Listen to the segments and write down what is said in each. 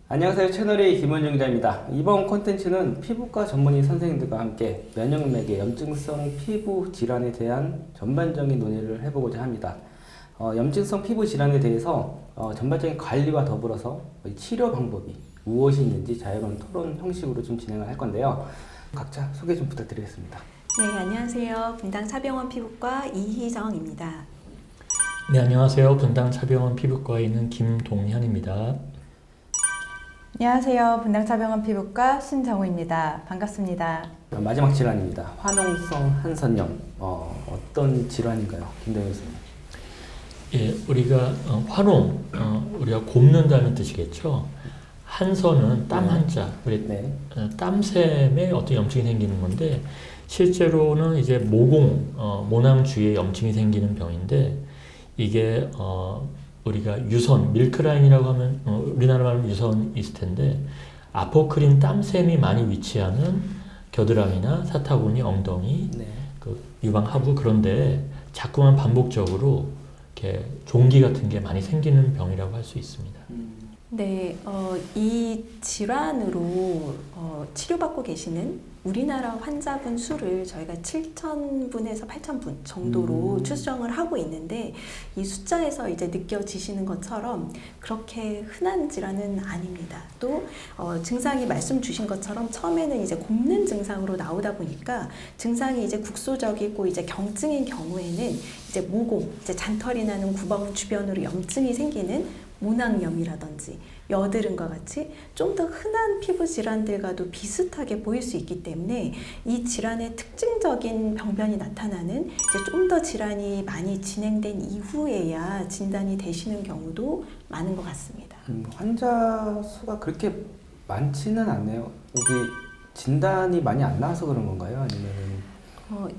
안녕하세요. 채널의 김원중 기자입니다. 이번 콘텐츠는 피부과 전문의 선생님들과 함께 면역맥의 염증성 피부 질환에 대한 전반적인 논의를 해보고자 합니다. 염증성 피부 질환에 대해서 전반적인 관리와 더불어서 치료 방법이 무엇이 있는지 자유로운 토론 형식으로 좀 진행을 할 건데요. 각자 소개 좀 부탁드리겠습니다. 네, 안녕하세요. 분당 차병원 피부과 이희정입니다. 네, 안녕하세요. 분당 차병원 피부과에 있는 김동현입니다. 안녕하세요. 분당차병원 피부과 신정우입니다. 반갑습니다. 마지막 질환입니다. 화농성 한선염. 어떤 질환인가요? 김동현 교수님. 예, 우리가 화농, 우리가 곱는다는 뜻이겠죠. 한선은 땀 한자, 우리 땀샘에 어떤 염증이 생기는 건데 실제로는 이제 모공, 모낭 주위에 염증이 생기는 병인데 이게 우리가 유선, 밀크라인이라고 하면 우리나라 말로 유선이 있을 텐데 아포크린 땀샘이 많이 위치하는 겨드랑이나 사타구니, 엉덩이, 그 유방 하부 그런데 자꾸만 반복적으로 이렇게 종기 같은 게 많이 생기는 병이라고 할 수 있습니다. 네, 이 질환으로 치료받고 계시는 우리나라 환자분 수를 저희가 7,000분에서 8,000분 정도로 추정을 하고 있는데 이 숫자에서 이제 느껴지시는 것처럼 그렇게 흔한 질환은 아닙니다. 또 증상이 말씀 주신 것처럼 처음에는 이제 곱는 증상으로 나오다 보니까 증상이 이제 국소적이고 이제 경증인 경우에는 이제 모공, 이제 잔털이 나는 구멍 주변으로 염증이 생기는 모낭염이라든지 여드름과 같이 좀 더 흔한 피부 질환들과도 비슷하게 보일 수 있기 때문에 이 질환의 특징적인 병변이 나타나는 이제 좀 더 질환이 많이 진행된 이후에야 진단이 되시는 경우도 많은 것 같습니다. 환자 수가 그렇게 많지는 않네요. 여기 진단이 많이 안 나와서 그런 건가요? 아니면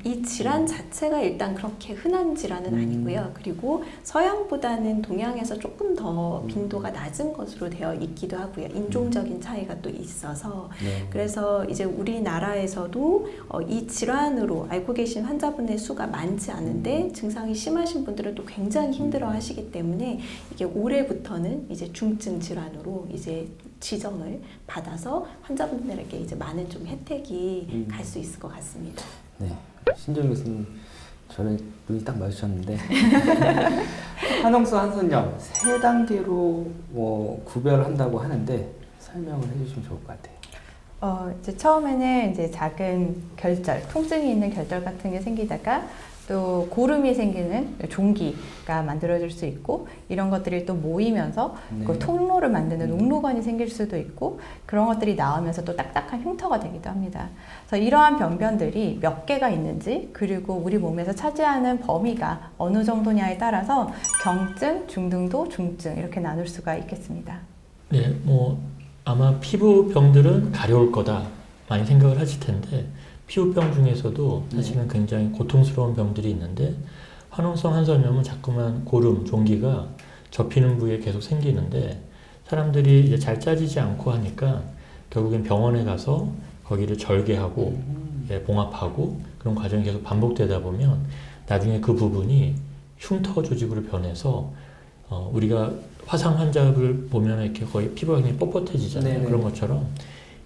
이 질환 자체가 일단 그렇게 흔한 질환은 아니고요. 그리고 서양보다는 동양에서 조금 더 빈도가 낮은 것으로 되어 있기도 하고요. 인종적인 차이가 또 있어서 그래서 이제 우리나라에서도 이 질환으로 알고 계신 환자분의 수가 많지 않은데 증상이 심하신 분들은 또 굉장히 힘들어 하시기 때문에 이게 올해부터는 이제 중증 질환으로 이제 지정을 받아서 환자분들에게 이제 많은 좀 혜택이 갈 수 있을 것 같습니다. 네, 신정 교수님 저는 눈이 딱 마주쳤는데 화농성 한선염 3단계로 구별한다고 하는데 설명을 해주시면 좋을 것 같아요. 이제 처음에는 이제 작은 결절, 통증이 있는 결절 같은 게 생기다가 또 고름이 생기는 종기가 만들어질 수 있고 이런 것들이 또 모이면서 그 통로를 만드는 옥루건이 생길 수도 있고 그런 것들이 나오면서 또 딱딱한 흉터가 되기도 합니다. 그래서 이러한 병변들이 몇 개가 있는지 그리고 우리 몸에서 차지하는 범위가 어느 정도냐에 따라서 경증, 중등도, 중증 이렇게 나눌 수가 있겠습니다. 네, 아마 피부병들은 가려울 거다 많이 생각을 하실 텐데 피부병 중에서도 사실은 굉장히 고통스러운 병들이 있는데 화농성 한선염은 자꾸만 고름, 종기가 접히는 부위에 계속 생기는데 사람들이 이제 잘 짜지지 않고 하니까 결국엔 병원에 가서 거기를 절개하고 봉합하고 그런 과정이 계속 반복되다 보면 나중에 그 부분이 흉터 조직으로 변해서 우리가 화상 환자를 보면 이렇게 거의 피부가 굉장히 뻣뻣해지잖아요. 그런 것처럼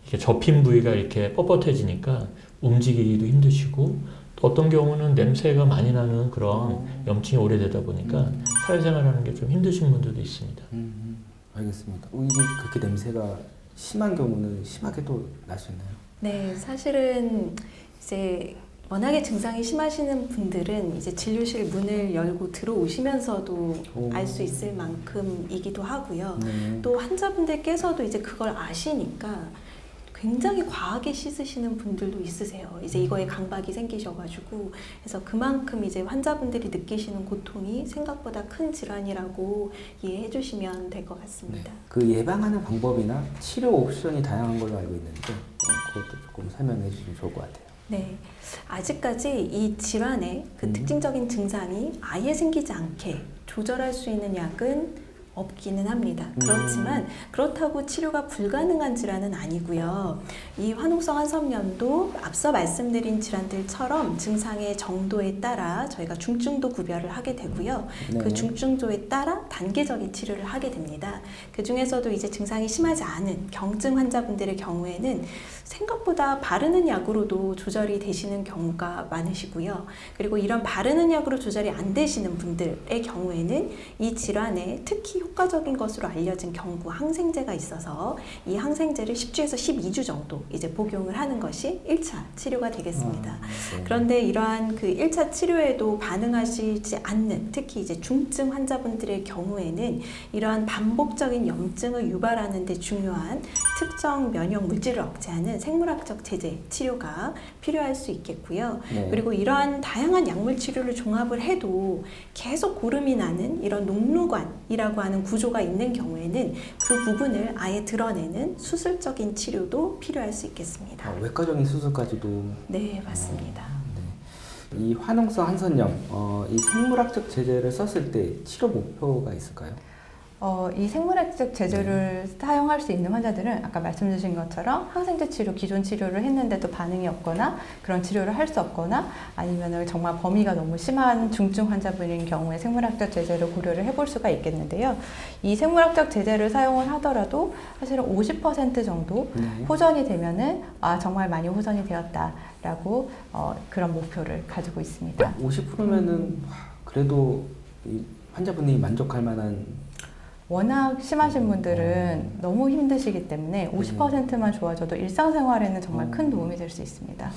이렇게 접힌 부위가 이렇게 뻣뻣해지니까 움직이기도 힘드시고 또 어떤 경우는 냄새가 많이 나는 그런 염증이 오래되다 보니까 사회생활하는 게 좀 힘드신 분들도 있습니다. 알겠습니다. 이게 그렇게 냄새가 심한 경우는 심하게 또 날 수 있나요? 네, 사실은 이제 워낙에 증상이 심하시는 분들은 이제 진료실 문을 열고 들어오시면서도 알 수 있을 만큼이기도 하고요. 또 환자분들께서도 이제 그걸 아시니까 굉장히 과하게 씻으시는 분들도 있으세요. 이제 이거에 강박이 생기셔가지고 그래서 그만큼 이제 환자분들이 느끼시는 고통이 생각보다 큰 질환이라고 이해해 주시면 될 것 같습니다. 그 예방하는 방법이나 치료 옵션이 다양한 걸로 알고 있는데 그것도 조금 설명해 주시면 좋을 것 같아요. 네, 아직까지 이 질환의 그 특징적인 증상이 아예 생기지 않게 조절할 수 있는 약은 없기는 합니다. 그렇지만 그렇다고 치료가 불가능한 질환은 아니고요. 이 화농성 한섬염도 앞서 말씀드린 질환들처럼 증상의 정도에 따라 저희가 중증도 구별을 하게 되고요. 네. 그 중증도에 따라 단계적인 치료를 하게 됩니다. 그 중에서도 이제 증상이 심하지 않은 경증 환자분들의 경우에는 생각보다 바르는 약으로도 조절이 되시는 경우가 많으시고요. 그리고 이런 바르는 약으로 조절이 안 되시는 분들의 경우에는 이 질환에 특히 효과적인 것으로 알려진 경구 항생제가 있어서 이 항생제를 10주에서 12주 정도 이제 복용을 하는 것이 1차 치료가 되겠습니다. 네. 그런데 이러한 그 1차 치료에도 반응하시지 않는 특히 이제 중증 환자분들의 경우에는 이러한 반복적인 염증을 유발하는 데 중요한 특정 면역 물질을 억제하는 생물학적 제재 치료가 필요할 수 있겠고요. 네. 그리고 이러한 다양한 약물 치료를 종합을 해도 계속 고름이 나는 이런 녹루관이라고 하는 구조가 있는 경우에는 그 부분을 아예 드러내는 수술적인 치료도 필요할 수 있겠습니다. 외과적인 수술까지도. 네, 맞습니다. 네. 이 화농성 한선염, 이 생물학적 제제를 썼을 때 치료 목표가 있을까요? 이 생물학적 제조를 사용할 수 있는 환자들은 아까 말씀 주신 것처럼 항생제 치료, 기존 치료를 했는데도 반응이 없거나 그런 치료를 할 수 없거나 아니면 정말 범위가 너무 심한 중증 환자분인 경우에 생물학적 제재를 고려를 해볼 수가 있겠는데요. 이 생물학적 제재를 사용을 하더라도 사실은 50% 정도 네. 호전이 되면은 정말 많이 호전이 되었다라고 그런 목표를 가지고 있습니다. 50%면은 그래도 이 환자분이 만족할 만한. 워낙 심하신 분들은 너무 힘드시기 때문에 50%만 좋아져도 일상생활에는 정말 큰 도움이 될 수 있습니다.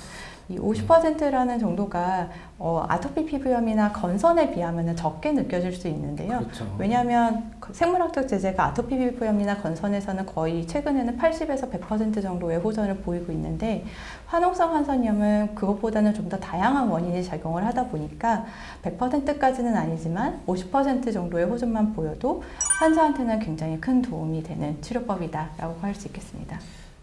이 50%라는 정도가 아토피 피부염이나 건선에 비하면 적게 느껴질 수 있는데요. 그렇죠. 왜냐하면 생물학적 제제가 아토피 피부염이나 건선에서는 거의 최근에는 80에서 100% 정도의 호전을 보이고 있는데 화농성 한선염은 그것보다는 좀 더 다양한 원인이 작용을 하다 보니까 100%까지는 아니지만 50% 정도의 호전만 보여도 환자한테는 굉장히 큰 도움이 되는 치료법이다라고 할 수 있겠습니다.